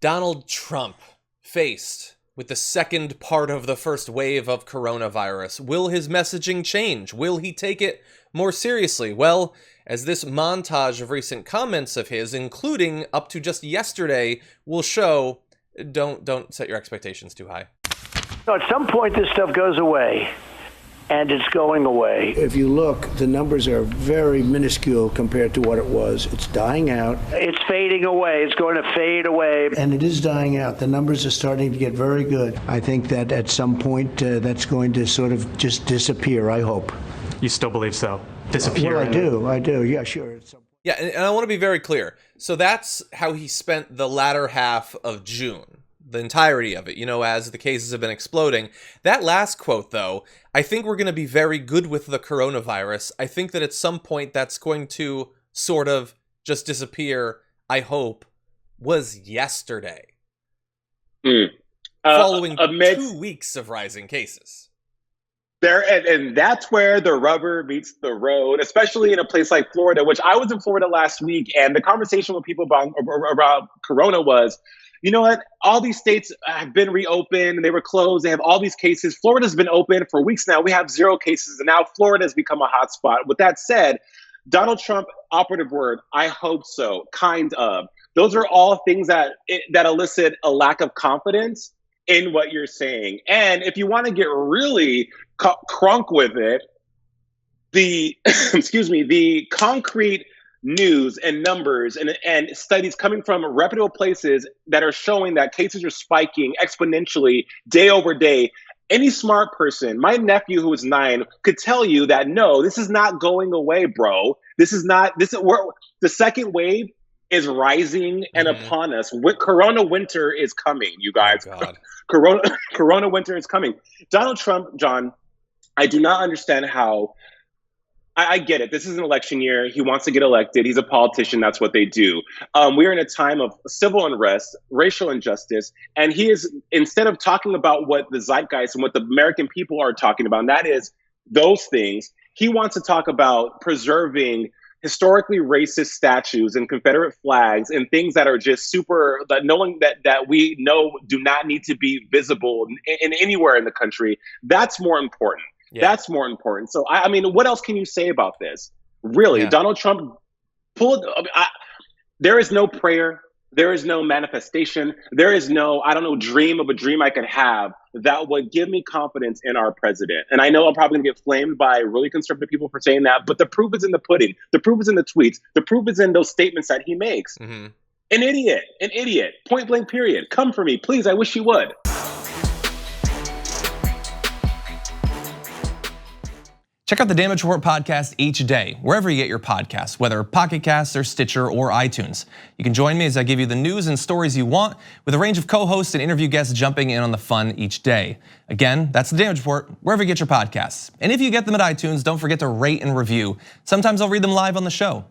Donald Trump faced with the second part of the first wave of coronavirus. Will his messaging change? Will he take it more seriously? Well, as this montage of recent comments of his, including up to just yesterday, will show, don't set your expectations too high. So at some point, this stuff goes away. And it's going away. If you look, the numbers are very minuscule compared to what it was. It's dying out. It's fading away. It's going to fade away. And it is dying out. The numbers are starting to get very good. I think that at some point that's going to sort of just disappear, I hope. You still believe so? Disappear? Well, I do. Yeah, sure. Yeah, and I want to be very clear. So that's how he spent the latter half of June. The entirety of it, as the cases have been exploding. That last quote, though, I think we're going to be very good with the coronavirus. I think that at some point that's going to sort of just disappear, I hope, was yesterday. Following 2 weeks of rising cases. And that's where the rubber meets the road, especially in a place like Florida, which I was in Florida last week, and the conversation with people about corona was, you know what? All these states have been reopened and they were closed. They have all these cases. Florida's been open for weeks now. We have 0 cases, and now Florida has become a hot spot. With that said, Donald Trump, operative word, I hope so, kind of. Those are all things that elicit a lack of confidence in what you're saying. And if you want to get really crunk with it, the the concrete news and numbers and studies coming from reputable places that are showing that cases are spiking exponentially day over day. Any smart person, my nephew who is 9, could tell you that no, this is not going away, bro. The second wave is rising and upon us. Corona winter is coming, you guys. Oh, God. Corona winter is coming. Donald Trump, John, I do not understand how. I get it. This is an election year. He wants to get elected. He's a politician. That's what they do. We're in a time of civil unrest, racial injustice, and he is, instead of talking about what the zeitgeist and what the American people are talking about, and that is those things, he wants to talk about preserving historically racist statues and Confederate flags and things that are just super, that we know do not need to be visible in anywhere in the country. That's more important. Yeah. That's more important. So, I mean, what else can you say about this? Really, Donald Trump there is no prayer. There is no manifestation. There is no, dream of a dream I could have that would give me confidence in our president. And I know I'm probably going to get flamed by really conservative people for saying that, but the proof is in the pudding. The proof is in the tweets. The proof is in those statements that he makes. Mm-hmm. An idiot, point blank period. Come for me, please. I wish you would. Check out the Damage Report podcast each day, wherever you get your podcasts, whether Pocket Casts or Stitcher or iTunes. You can join me as I give you the news and stories you want, with a range of co-hosts and interview guests jumping in on the fun each day. Again, that's the Damage Report, wherever you get your podcasts. And if you get them at iTunes, don't forget to rate and review. Sometimes I'll read them live on the show.